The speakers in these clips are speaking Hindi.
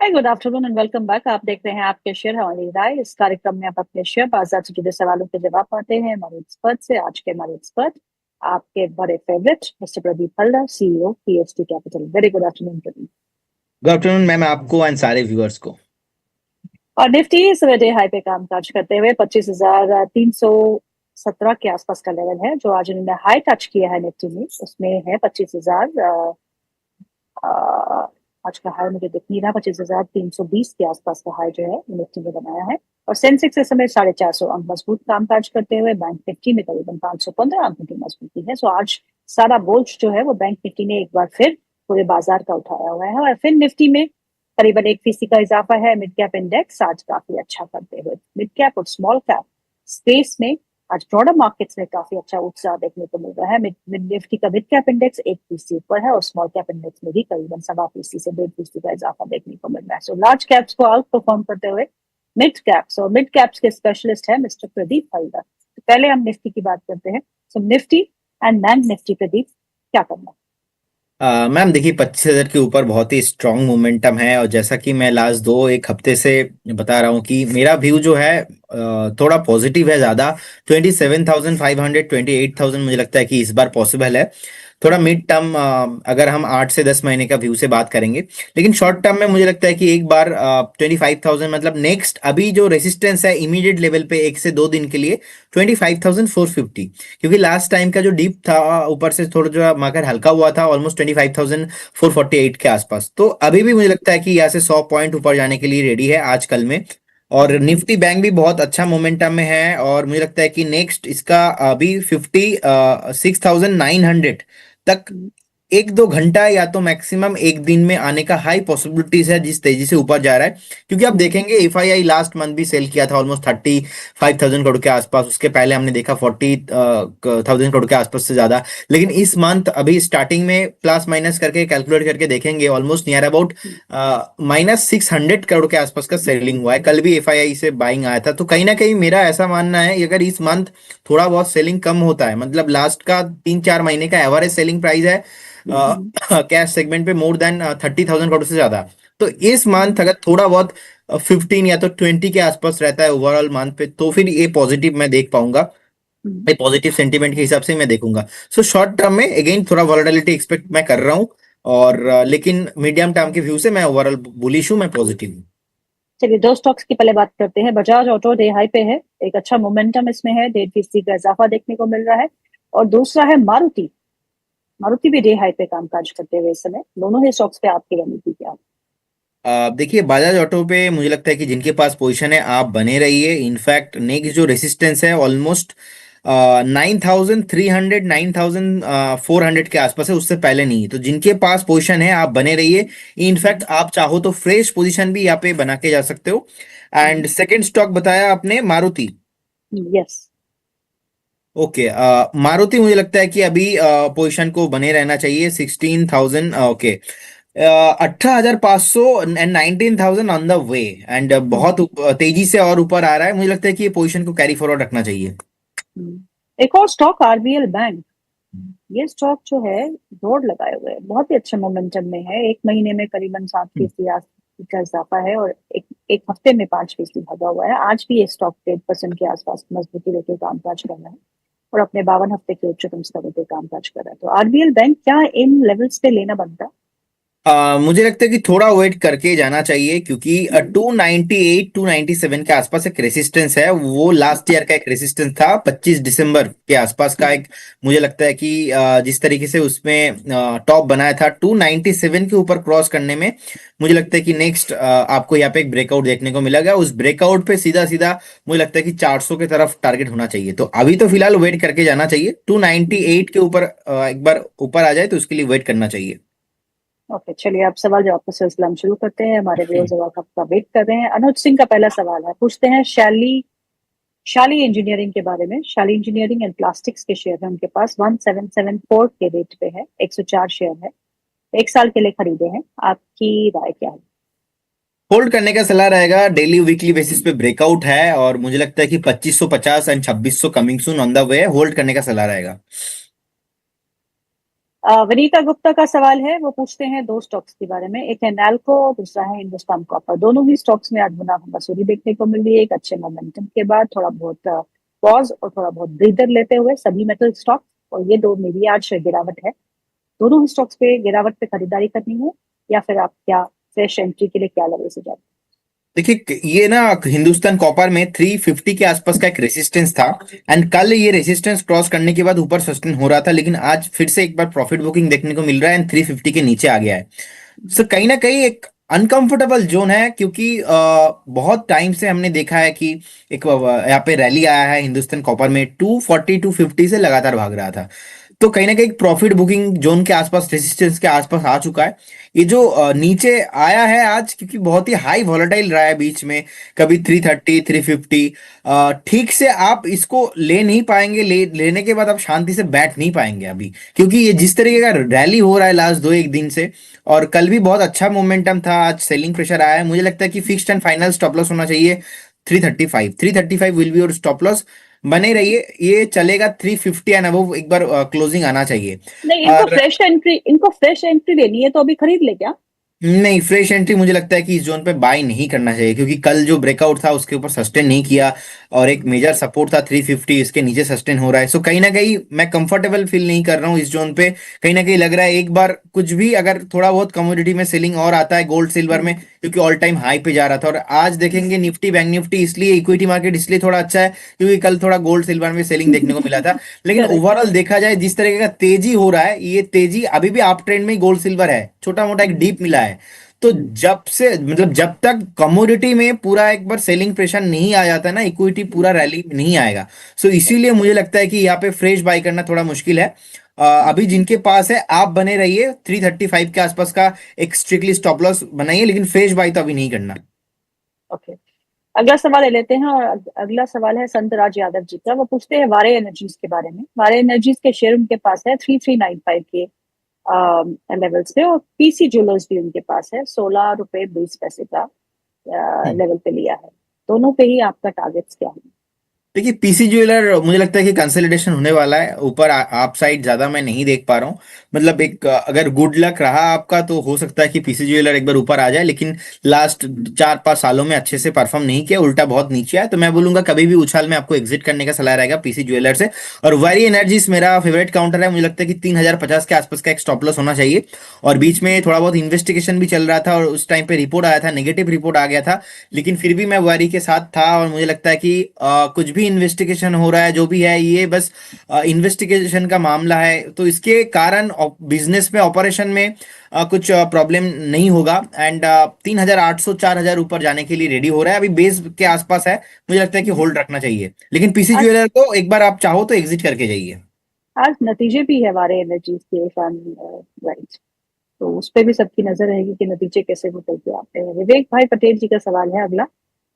Hi, good afternoon and welcome back. आप देख रहे हैं आपके शेयर हमारी राय। इस कार्यक्रम में आप अपने शेयर बाजार से जुड़े सवालों के जवाब पाते हैं हमारे एक्सपर्ट से। आज के हमारे एक्सपर्ट आपके बड़े favourite mister Pradeep Haldar, CEO PST capital. Very good afternoon Pradeep. Good afternoon ma'am, आपको एंड सारे व्यूअर्स को। और निफ्टी इस डे हाई पे कामकाज करते हुए 25,317 के आसपास का लेवल है। जो आज इन्होंने हाई टच किया है निफ्टी में, उसमें है 25,000। आज का हाई मुझे दिख नहीं रहा। 25,320 के आसपास का हाई जो है निफ्टी में बनाया है। और सेंसेक्स इस समय 450 अंक मजबूत कामकाज करते हुए बैंक निफ्टी में करीबन 515 अंकों की मजबूती है। सो आज सारा बोझ जो है वो बैंक निफ्टी ने एक बार फिर पूरे बाजार का उठाया हुआ है। और फिर निफ्टी में करीबन 1% का इजाफा है। मिड कैप इंडेक्स आज काफी अच्छा करते हुए मिड कैप और स्मॉल कैप स्पेस में आज ब्रॉडर मार्केट्स में काफी अच्छा उत्साह देखने को मिल रहा है। निफ्टी का मिड कैप इंडेक्स 1% ऊपर है और स्मॉल कैप इंडेक्स में भी करीबन 1.25 से 1.5% का इजाफा देखने को मिल रहा है। सो लार्ज कैप्स को आउट परफॉर्म करते हुए मिड कैप्स, और मिड कैप्स के स्पेशलिस्ट है मिस्टर प्रदीप हल्दर। तो पहले हम निफ्टी की बात करते हैं। So Nifty and bank Nifty, Pradeep क्या करना? मैम देखिए, 25,000 के ऊपर बहुत ही स्ट्रांग मोमेंटम है। और जैसा कि मैं लास्ट दो एक हफ्ते से बता रहा हूँ कि मेरा व्यू जो है थोड़ा पॉजिटिव है ज़्यादा। 27,500 28,000 मुझे लगता है कि इस बार पॉसिबल है। थोड़ा मिड टर्म अगर हम 8 से 10 महीने का व्यू से बात करेंगे, लेकिन शॉर्ट टर्म में मुझे लगता है कि एक बार 25,000 मतलब नेक्स्ट अभी जो रेसिस्टेंस है इमीडिएट लेवल पे 1 से 2 दिन के लिए 25,450, क्योंकि लास्ट टाइम का जो डीप था ऊपर से थोड़ा जो मार्केट हल्का हुआ था ऑलमोस्ट 25,448 के आसपास। तो अभी भी मुझे लगता है कि यहाँ से 100 पॉइंट ऊपर जाने के लिए रेडी है आजकल में। और निफ्टी बैंक भी बहुत अच्छा मोमेंटम में है और मुझे लगता है कि नेक्स्ट इसका अभी 56,900 तक 1-2 घंटा या तो मैक्सिमम एक दिन में आने का हाई पॉसिबिलिटीज है, जिस तेजी से ऊपर जा रहा है। क्योंकि आप देखेंगे एफआईआई लास्ट मंथ भी सेल किया था ऑलमोस्ट 35,000 करोड़ के आसपास। उसके पहले हमने देखा 40,000 करोड़ के आसपास से ज्यादा। लेकिन इस मंथ अभी स्टार्टिंग में प्लस माइनस करके कैलकुलेट करके देखेंगे ऑलमोस्ट नियर अबाउट -600 करोड़ के आसपास का सेलिंग हुआ है। कल भी एफआईआई से बाइंग आया था। तो कहीं ना कहीं मेरा ऐसा मानना है अगर इस मंथ थोड़ा बहुत सेलिंग कम होता है, मतलब लास्ट का 3-4 महीने का एवरेज सेलिंग प्राइस है कैश सेगमेंट पे मोर देन 30,000 करोड़ से ज्यादा। तो इस मंथ अगर थोड़ा बहुत 15 या तो 20 के आसपास रहता है ओवरऑल मंथ पे, तो फिर ये पॉजिटिव मैं देख पाऊंगा। ये पॉजिटिव सेंटीमेंट के हिसाब से मैं देखूंगा। सो शॉर्ट टर्म में अगेन थोड़ा वॉलेटिलिटी एक्सपेक्ट मैं कर रहा हूँ। और लेकिन मीडियम टर्म के व्यू से मैं ओवरऑल बुलिश हूँ, मैं पॉजिटिव हूँ। चलिए, दो स्टॉक्स की पहले बात करते हैं। बजाज ऑटो डे हाई पे है, एक अच्छा मोमेंटम इसमें है, 1.5% का इजाफा देखने को मिल रहा है। और दूसरा है मारुति। मारुति भी डे हाई पे कामकाज करते हुए इस समय। दोनों ही स्टॉक्स पे आपकी रणनीति क्या है? देखिए, बजाज ऑटो पे मुझे लगता है कि जिनके पास पोजीशन है आप बने रहिए। इनफैक्ट नेक्स्ट जो रेसिस्टेंस है ऑलमोस्ट 9,300 9,400 के आसपास है, उससे पहले नहीं। तो जिनके पास पोजीशन है आप बने रहिए। इनफैक्ट आप चाहो तो फ्रेश पोजीशन भी यहाँ पे बना के जा सकते हो। एंड सेकंड स्टॉक बताया आपने मारुति। यस। ओके, मारुति मुझे लगता है कि अभी पोजीशन को बने रहना चाहिए। 16,000, okay, 18,500 and 19,000 on the way. And बहुत तेजी से और ऊपर आ रहा है। मुझे लगता है कि ये पोजीशन को कैरी फॉरवर्ड रखना चाहिए। एक और स्टॉक आरबीएल बैंक। ये स्टॉक जो है दौड़ लगाए हुए है, बहुत ही अच्छे मोमेंटम में है। एक महीने में करीबन 7% का इजाफा है और एक हफ्ते में 5% भागा हुआ है। आज भी ये स्टॉक 8% के आसपास मजबूती लेकर कामकाज कर रहा है और अपने 52 हफ्ते के उच्चतम स्तरों पे कामकाज कर रहा है। तो आरबीएल बैंक क्या इन लेवल्स पे लेना बनता? मुझे लगता है कि थोड़ा वेट करके जाना चाहिए, क्योंकि 298 297 के आसपास एक रेसिस्टेंस है। वो लास्ट ईयर का एक रेसिस्टेंस था 25 दिसंबर के आसपास का एक। मुझे लगता है कि जिस तरीके से उसमें टॉप बनाया था 297 के ऊपर क्रॉस करने में, मुझे लगता है कि नेक्स्ट आपको यहाँ पे एक ब्रेकआउट देखने को मिलेगा। उस ब्रेकआउट पे सीधा सीधा मुझे लगता है कि 400 के तरफ टारगेट होना चाहिए। तो अभी तो फिलहाल वेट करके जाना चाहिए। 298 के ऊपर एक बार ऊपर आ जाए तो उसके लिए वेट करना चाहिए। ओके, चलिए आप सवाल जवाब का सिलसिला हम शुरू करते हैं। हमारे व्यूअर्स जवाब आपका वेट कर रहे हैं। अनुज सिंह का पहला सवाल है, पूछते हैं शैली शाली इंजीनियरिंग के बारे में। शाली इंजीनियरिंग एंड प्लास्टिक्स के शेयर है उनके पास। 1774 के रेट पे है, 104 शेयर है, 1 साल के लिए खरीदे हैं। आपकी राय क्या है? होल्ड करने का सलाह रहेगा। डेली वीकली बेसिस पे ब्रेकआउट है और मुझे लगता है कि 2550 and 2600 coming soon on the way. Hold करने का सलाह रहेगा। वनीता गुप्ता का सवाल है, वो पूछते हैं दो स्टॉक्स के बारे में, एक है नैल्को और दूसरा है हिंदुस्तान कॉपर। दोनों ही स्टॉक्स में आज मुनाफा मसूरी देखने को मिल रही है, एक अच्छे मोमेंटम के बाद थोड़ा बहुत पॉज और थोड़ा बहुत ब्रीदर लेते हुए सभी मेटल स्टॉक्स। और ये दो में भी आज गिरावट है। दोनों ही स्टॉक्स पे गिरावट पे खरीदारी करनी है या फिर आप क्या फ्रेश एंट्री के लिए क्या लेवल से जाते देखिए ये ना हिंदुस्तान कॉपर में 350 के आसपास का एक रेजिस्टेंस था, एंड कल ये रेजिस्टेंस क्रॉस करने के बाद ऊपर सस्टेन हो रहा था, लेकिन आज फिर से एक बार प्रॉफिट बुकिंग देखने को मिल रहा है एंड 350 के नीचे आ गया है। सो कहीं ना कहीं एक अनकंफर्टेबल जोन है, क्योंकि बहुत टाइम से हमने देखा है कि एक यहाँ पे रैली आया है हिंदुस्तान कॉपर में, 240 250 से लगातार भाग रहा था। तो कहीं ना कहीं प्रॉफिट बुकिंग जोन के आसपास, रेजिस्टेंस के आसपास आ चुका है। ये जो नीचे आया है आज, क्योंकि बहुत ही हाई वॉलेटाइल रहा है बीच में, कभी 330 350, ठीक से आप इसको ले नहीं पाएंगे, लेने के बाद आप शांति से बैठ नहीं पाएंगे अभी, क्योंकि ये जिस तरीके का रैली हो रहा है लास्ट दो एक दिन से, और कल भी बहुत अच्छा मोमेंटम था, आज सेलिंग प्रेशर आया है। मुझे लगता है कि fixed and final stop loss होना चाहिए 335। 335 विल बी और स्टॉप लॉस, बने रहिए, ये चलेगा 350 एंड अबव, एक बार क्लोजिंग आना चाहिए। नहीं, और इनको फ्रेश एंट्री लेनी है तो अभी खरीद ले क्या? नहीं, फ्रेश एंट्री मुझे लगता है कि इस जोन पे बाय नहीं करना चाहिए, क्योंकि कल जो ब्रेकआउट था उसके ऊपर सस्टेन नहीं किया, और एक मेजर सपोर्ट था 350, इसके नीचे सस्टेन हो रहा है। सो कहीं ना कहीं मैं कंफर्टेबल फील नहीं कर रहा हूँ इस जोन पे। कहीं ना कहीं लग रहा है एक बार कुछ भी अगर थोड़ा बहुत कमोडिटी में सेलिंग और आता है, गोल्ड सिल्वर में, क्योंकि ऑल टाइम हाई पे जा रहा था, और आज देखेंगे निफ्टी बैंक निफ्टी, इसलिए इक्विटी मार्केट इसलिए थोड़ा अच्छा है क्योंकि कल थोड़ा गोल्ड सिल्वर में सेलिंग देखने को मिला था। लेकिन करेक्ट। ओवरऑल देखा जाए जिस तरीके का तेजी हो रहा है, ये तेजी अभी भी अप ट्रेंड में गोल्ड सिल्वर है, छोटा मोटा एक डीप मिला है। तो जब से मतलब जब तक कमोडिटी में पूरा एक बार सेलिंग प्रेशर नहीं आ जाता ना, इक्विटी पूरा रैली नहीं आएगा। सो इसीलिए मुझे लगता है कि यहाँ पे फ्रेश बाय करना थोड़ा मुश्किल है। अभी जिनके पास है आप बने रहिए, 335 के आसपास का एक स्ट्रिक्टली स्टॉप लॉस बनाइए, लेकिन फ्रेश बाय तो अभी नहीं करना। ओके, अगला सवाल ले लेते हैं। और अगला सवाल है संत राज यादव जी का। वो पूछते हैं वारे एनर्जीज के बारे में। वारे एनर्जीज के शेयर उनके पास है 3395 के लेवल से, और पीसी ज्वेलर्स भी उनके पास है 16 रुपए 20 पैसे का लेवल पे लिया है। दोनों पे ही आपका टारगेट्स क्या है? देखिए पीसी ज्वेलर मुझे लगता है कि कंसोलिडेशन होने वाला है ऊपर, आप साइड ज्यादा मैं नहीं देख पा रहा हूँ। मतलब एक अगर गुड लक रहा आपका तो हो सकता है कि पीसी ज्वेलर एक बार ऊपर आ जाए, लेकिन लास्ट 4 5 सालों में अच्छे से परफॉर्म नहीं किया, उल्टा बहुत नीचे आया। तो मैं बोलूंगा कभी भी उछाल में आपको एग्जिट करने का सलाह रहेगा पीसी ज्वेलर से। और वेरी एनर्जीज मेरा फेवरेट काउंटर है, मुझे लगता है कि 3050 के आसपास का एक स्टॉप लॉस होना चाहिए। और बीच में थोड़ा बहुत इन्वेस्टिगेशन भी चल रहा था, और उस टाइम पे रिपोर्ट आया था, नेगेटिव रिपोर्ट आ गया था, लेकिन फिर भी मैं वारी के साथ था। और मुझे लगता है कि कुछ भी इन्वेस्टिगेशन हो रहा है, जो भी है ये बस इन्वेस्टिगेशन का मामला है, तो इसके कारण बिजनेस में, ऑपरेशन में कुछ प्रॉब्लम नहीं होगा। एंड 3800 4000 ऊपर जाने के लिए रेडी हो रहा है, अभी बेस के आसपास है। मुझे लगता है कि होल्ड रखना चाहिए, लेकिन पीसी आज ज्वेलर को एक बार आप चाहो तो एग्जिट करके जाइए। आज नतीजे भी है वारे एनर्जीज के, राइट? तो उस पर भी सबकी नजर रहेगी कि नतीजे कैसे निकल के आते हैं। विवेक भाई पटेल जी का सवाल है अगला,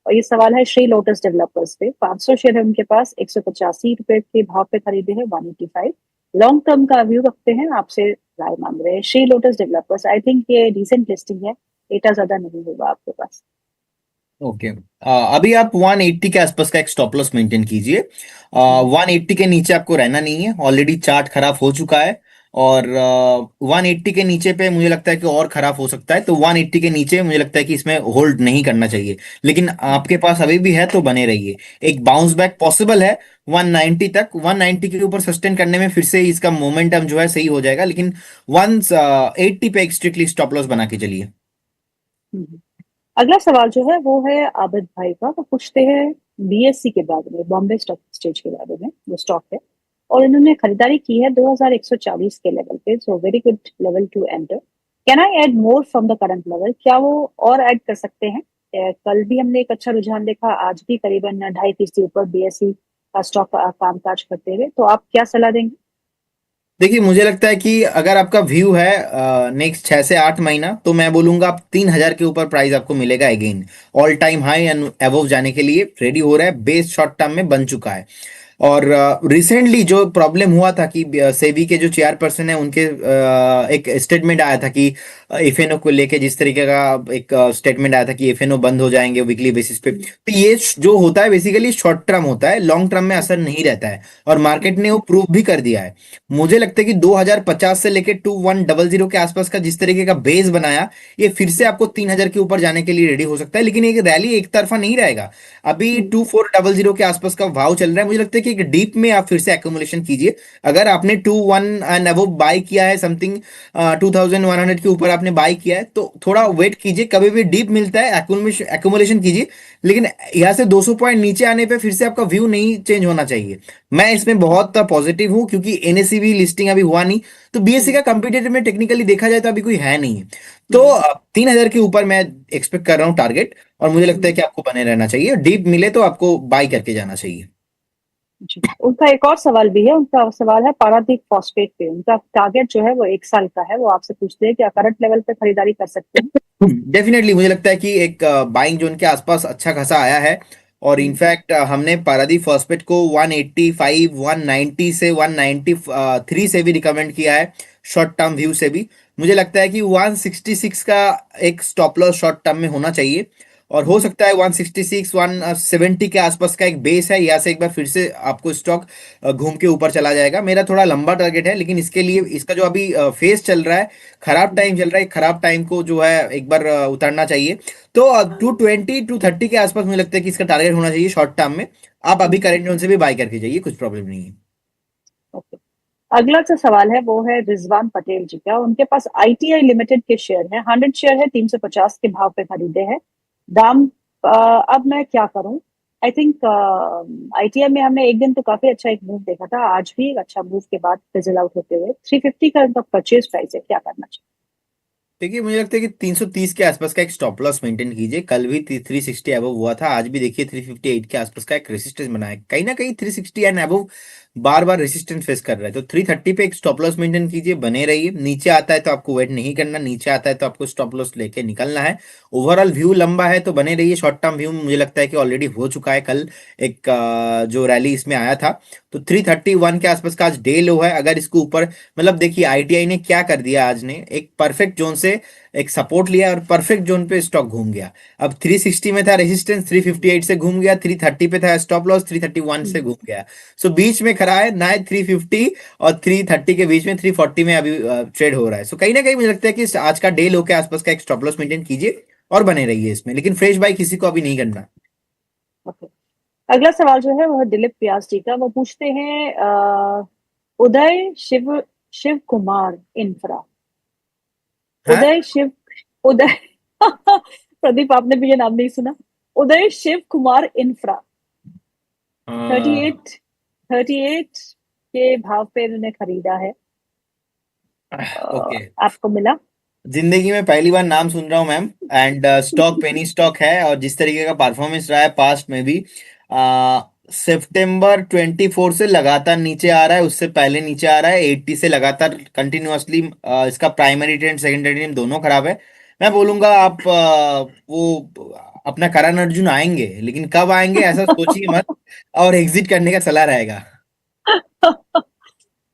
और ये सवाल है श्री लोटस डेवलपर्स पे। 500 शेयर है उनके पास, 185 रुपए के भाव पे खरीदे हैं 185। लॉन्ग टर्म का व्यू रखते हैं, आपसे राय मांग रहे हैं। Shri lotus developers, I think ये डिसेंट लिस्टिंग है, डेटा ज्यादा नहीं होगा आपके पास। ओके, अभी आप 180 के आसपास का एक स्टॉप लॉस मेंटेन कीजिए। 180 के नीचे आपको रहना नहीं है, ऑलरेडी चार्ट खराब हो चुका है। और 180 के नीचे पे मुझे लगता है कि और खराब हो सकता है, तो 180 के नीचे मुझे लगता है कि इसमें होल्ड नहीं करना चाहिए। लेकिन आपके पास अभी भी है तो बने रहिए, एक बाउंस बैक पॉसिबल है 190 तक। 190 के ऊपर सस्टेन करने में फिर से इसका मोमेंटम जो है सही हो जाएगा, लेकिन 180 पे एक स्ट्रिक्टली स्टॉप लॉस बना के चलिए। अगला सवाल जो है वो है आबिद भाई का। वो पूछते हैं बीएससी के बारे में, बॉम्बे स्टॉक एक्सचेंज के बारे में, जो स्टॉक है। और इन्होंने खरीदारी की है 2140 के लेवल पे, so very good level to enter. Can I add more from the current level? क्या वो और ऐड कर सकते हैं? कल भी हमने एक अच्छा रुझान देखा, आज भी करीबन 2.5% से ऊपर बीएससी का स्टॉक कामकाज करते हुए। तो आप क्या सलाह देंगे? देखिए मुझे लगता है कि अगर आपका व्यू है नेक्स्ट 6 से 8 महीना, तो मैं बोलूंगा आप 3000 के ऊपर प्राइस आपको मिलेगा again. All time high and above जाने के लिए रेडी हो रहा है, बेस शॉर्ट टर्म में बन चुका है। और रिसेंटली जो प्रॉब्लम हुआ था कि सेबी के जो चेयरपर्सन है उनके एक स्टेटमेंट आया था कि एफएनओ को लेके जिस तरीके का एक स्टेटमेंट आया था कि एफएनओ बंद हो जाएंगे वीकली बेसिस पे, तो ये जो होता है बेसिकली शॉर्ट टर्म होता है, लॉन्ग टर्म में असर नहीं रहता है और मार्केट ने वो प्रूव भी कर दिया है। मुझे लगता है कि 2050 से लेके 2100 के आसपास का जिस तरीके का बेस बनाया, ये फिर से आपको 3000 के ऊपर जाने के लिए रेडी हो सकता है, लेकिन एक रैली एक तरफा नहीं रहेगा। अभी 2400 के आसपास का भाव चल रहा है, मुझे लगता है कि एक डीप में आप फिर से एक्यूमुलेशन कीजिए। अगर आपने 21 एंड अबव बाय किया है, समथिंग 2100 के ऊपर आपने बाय किया है, तो थोड़ा वेट कीजिए, कभी भी डीप मिलता है एक्यूमुलेशन कीजिए। लेकिन यहाँ से 200 पॉइंट नीचे आने पे फिर से आपका व्यू नहीं चेंज होना चाहिए। मैं इसमें बहुत पॉजिटिव हूँ क्योंकि एनएससी भी लिस्टिंग अभी हुआ नहीं, तो बीएससी का कंपिटेटिव में टेक्निकली देखा जाए तो अभी कोई है नहीं। तो 3000 के ऊपर मैं एक्सपेक्ट कर रहा हूँ टारगेट, और मुझे लगता है कि आपको बने रहना चाहिए, डीप मिले तो आपको बाय करके जाना चाहिए। जी, उनका एक और सवाल भी है। उनका सवाल है पारादीप फॉस्फेट पे, उनका टारगेट जो है वो 1 साल का है। वो आपसे पूछते हैं कि करंट लेवल पे खरीदारी कर सकते हैं। डेफिनेटली मुझे लगता है कि एक बाइंग जोन के आसपास अच्छा खासा आया है, और इनफैक्ट हमने पारादीप फॉस्फेट को 185 190 से 193 से भी रिकमेंड किया है, शॉर्ट टर्म व्यू से भी। मुझे लगता है कि 166 का एक स्टॉप लॉस शॉर्ट टर्म में होना चाहिए, और हो सकता है 166 170 के आसपास का एक बेस है, यहाँ से एक बार फिर से आपको स्टॉक घूम के ऊपर चला जाएगा। मेरा थोड़ा लंबा टारगेट है, लेकिन इसके लिए इसका जो अभी फेस चल रहा है, खराब टाइम चल रहा है, खराब टाइम को जो है एक बार उतारना चाहिए। तो 220 230 के आसपास मुझे लगता है कि इसका टारगेट होना चाहिए शॉर्ट टर्म में। आप अभी करेंट जोन से भी बाय करके जाइए, कुछ प्रॉब्लम नहीं है। ओके। अगला जो सवाल है वो है रिजवान पटेल जी का। उनके पास आईटीआई लिमिटेड के शेयर है, 100 शेयर है, 350 के भाव पे खरीदे हैं। दाम अ, अब मैं क्या करूं? आई थिंक आईटीआई में हमने एक दिन तो काफी अच्छा एक मूव देखा था, आज भी एक अच्छा मूव के बाद फिजल आउट होते हुए 350 का उनका परचेज प्राइस है, क्या करना चाहिए? देखिए मुझे लगता है कि 330 के आसपास का एक स्टॉप लॉस मेंटेन कीजिए। कल भी 360 अबव हुआ था, आज भी देखिए 358 के आसपास का एक रेसिस्टेंस बना है। कहीं ना कहीं 360 and above bar bar resistance face कर रहा है, तो 330 पे एक स्टॉप लॉस मेंटेन कीजिए, बने रहिए। नीचे आता है तो आपको वेट नहीं करना, नीचे आता है तो आपको स्टॉप लॉस लेके निकलना है। ओवरऑल व्यू लंबा है तो बने रहिए। शॉर्ट टर्म व्यू मुझे लगता है कि ऑलरेडी हो चुका है, कल एक जो रैली इसमें आया था, तो 331 के आसपास का आज डे लो है। अगर इसको ऊपर, मतलब देखिए आईटीआई ने क्या कर दिया, आज ने एक परफेक्ट जोन से एक सपोर्ट लिया और परफेक्ट जोन पे स्टॉक घूम गया। अब 360 में था रेजिस्टेंस, 358 से घूम गया, 330 पे था स्टॉप लॉस, 331 से घूम गया। सो बीच में खड़ा है ना, 350 और 330 के बीच में, 340 में अभी ट्रेड हो रहा है। सो कहीं ना कहीं मुझे लगता है कि आज का डे लो के आसपास का एक स्टॉप लॉस मेंटेन कीजिए और बने रहिए इसमें, लेकिन फ्रेश बाय किसी को अभी नहीं करना। ओके। अगला सवाल जो है वो है दिलीप व्यास जी का। वो पूछते हैं उदय शिव शिव कुमार इंफ्रा। हाँ। उदय शिव उदय प्रदीप, आपने भी ये नाम नहीं सुना? उदय शिव कुमार इंफ्रा, 38 38 के भाव पे इन्होंने खरीदा है। ओके। आपको मिला? जिंदगी में पहली बार नाम सुन रहा हूँ ma'am, and stock penny stock है, और जिस तरीके का परफॉर्मेंस रहा है पास्ट में भी, सितंबर 24 से लगातार नीचे आ रहा है, उससे पहले नीचे आ रहा है 80 से लगातार कंटिन्यूअसली। इसका प्राइमरी ट्रेंड सेकेंडरी ट्रेंड दोनों खराब है। मैं बोलूंगा आप वो अपना करण अर्जुन आएंगे, लेकिन कब आएंगे ऐसा सोचिए मत, और एग्जिट करने का सलाह रहेगा।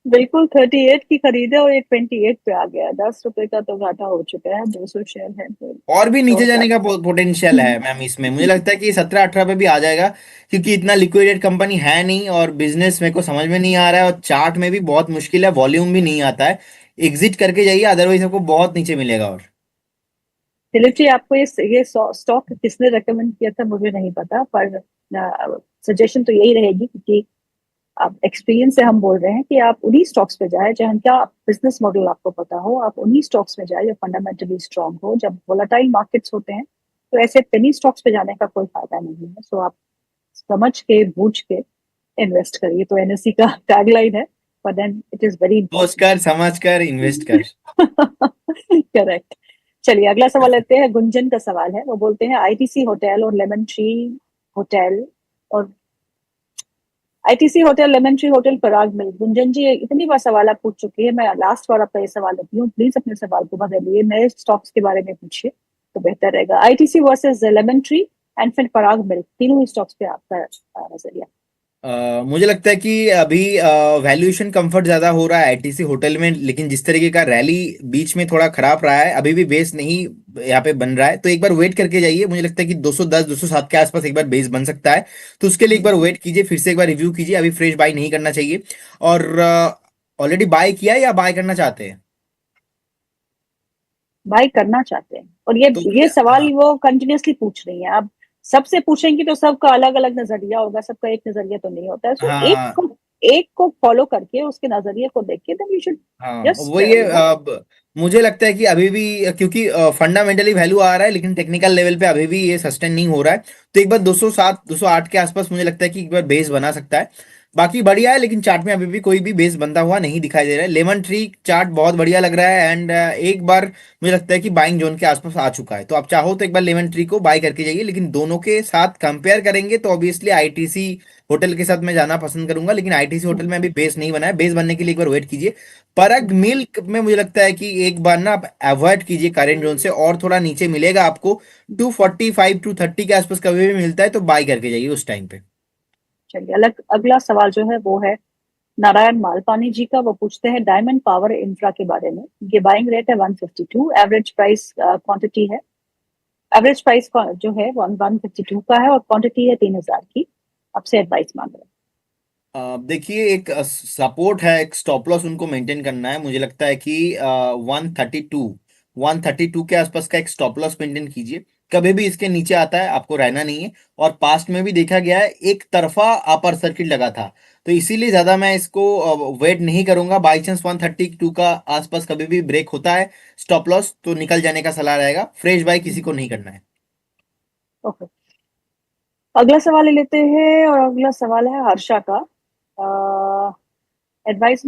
बिल्कुल, 38 की खरीदे और ये 28 पे आ गया। 10 रुपए का तो घाटा हो चुका है, 200 शेयर है और भी तो नीचे क्या जाने का कर पोटेंशियल है मैम इसमें, मुझे लगता है कि 17 18 पे भी आ जाएगा, क्योंकि इतना लिक्विडेट कंपनी है नहीं, और बिजनेस मेरे को समझ में नहीं आ रहा है, और चार्ट में भी बहुत मुश्किल है, वॉल्यूम भी नहीं आता है। एग्जिट करके जाइए, अदरवाइज आपको बहुत नीचे मिलेगा। और दिलीप जी, आपको ये स्टॉक किसने रेकमेंड किया था मुझे नहीं पता, पर सजेशन तो यही रहेगी, क्योंकि आप एक्सपीरियंस से हम बोल रहे हैं कि आप उन्हीं स्टॉक्स पे जाए जिनका बिजनेस मॉडल आपको पता हो। आप उन्हीं स्टॉक्स में जाए जो फंडामेंटली स्ट्रांग हो। जब वोलेटाइल मार्केट्स होते हैं तो ऐसे पेनी स्टॉक्स पे जाने का कोई फायदा नहीं है। सो आप समझ के बूझ के इन्वेस्ट करिए, तो एनएससी का टैगलाइन है, but then it is very such important. कर समझ कर इन्वेस्ट कर। करेक्ट। चलिए अगला सवाल लेते हैं। गुंजन का सवाल है। वो बोलते हैं आईटीसी होटल और लेमन ट्री होटल और ITC hotel, lemon tree hotel, Parag milk. Gunjan ji, इतनी बार सवाल आप पूछ चुकी है, मैं लास्ट बार आपका ये सवाल रखती हूँ, प्लीज अपने सवाल को बदलिए, नए स्टॉक्स के बारे में पूछिए तो बेहतर रहेगा। ITC versus lemon tree and फिर पराग मिल्क, तीनों ही स्टॉक्स पे आपका नजरिया। मुझे लगता है कि अभी वैल्यूएशन कंफर्ट ज्यादा हो रहा है आईटीसी होटल में, लेकिन जिस तरीके का रैली बीच में थोड़ा खराब रहा है, अभी भी बेस नहीं यहाँ पे बन रहा है, तो एक बार वेट करके जाइए। मुझे लगता है कि 210 207 के आसपास एक बार बेस बन सकता है, तो उसके लिए एक बार वेट कीजिए, फिर से एक बार रिव्यू कीजिए। अभी फ्रेश बाय नहीं करना चाहिए। और ऑलरेडी बाय किया है या बाय करना चाहते हैं? बाई करना चाहते हैं, और ये तो ये फिर सवाल हाँ। वो कंटिन्यूअसली पूछ रही हैं। अब सबसे पूछेंगी तो सबका अलग अलग नजरिया होगा, सबका एक नजरिया तो नहीं होता है। सो हाँ। एक को फॉलो करके उसके नजरिए को देख के देन यू शुड हाँ जस्ट वही है। मुझे लगता है कि अभी भी क्योंकि फंडामेंटली वैल्यू आ रहा है, लेकिन टेक्निकल लेवल पे अभी भी ये सस्टेन नहीं हो रहा है, तो एक बार 207 208 के आसपास मुझे लगता है कि एक बार बेस बना सकता है। बाकी बढ़िया है, लेकिन चार्ट में अभी भी कोई भी बेस बनता हुआ नहीं दिखाई दे रहा है। लेमन ट्री चार्ट बहुत बढ़िया लग रहा है, एंड एक बार मुझे लगता है कि बाइंग जोन के आसपास आ चुका है, तो आप चाहो तो एक बार लेमन ट्री को बाय करके जाइए। लेकिन दोनों के साथ कंपेयर करेंगे तो ऑब्वियसली आईटीसी होटल के साथ मैं जाना पसंद करूंगा, लेकिन आईटीसी होटल में अभी बेस नहीं बना है। बेस बनने के लिए एक बार वेट कीजिए। परग मिल्क में मुझे लगता है कि एक बार ना आप अवॉइड कीजिए करेंट जोन से, और थोड़ा नीचे मिलेगा आपको। 245 230 के आसपास कभी भी मिलता है तो बाय करके जाइए उस टाइम पे। चलिए, अलग अगला सवाल जो है वो है नारायण मालपानी जी का। वो पूछते हैं डायमंड पावर इंफ्रा के बारे में। ये बाइंग रेट है 152, एवरेज प्राइस क्वांटिटी है, एवरेज प्राइस जो है 152 का है, और क्वांटिटी है 3000 की। आपसे एडवाइस मांग रहे देखिए, एक सपोर्ट है, एक स्टॉप लॉस उनको मेंटेन करना है। मुझे लगता है कि 132 के आसपास का एक स्टॉप लॉस मेंटेन कीजिए। कभी भी इसके नीचे आता है आपको रहना नहीं है। और पास्ट में भी देखा गया है एक तरफा अपर सर्किट लगा था, तो इसीलिए ज्यादा मैं इसको वेट नहीं करूंगा। बाई चांस 132 का आसपास कभी भी ब्रेक होता है स्टॉप लॉस, तो निकल जाने का सलाह रहेगा। फ्रेश बाय किसी को हैं। नहीं करना है। ओके, अगला सवाल ले लेते हैं, और अगला सवाल है हर्षा का। एडवाइस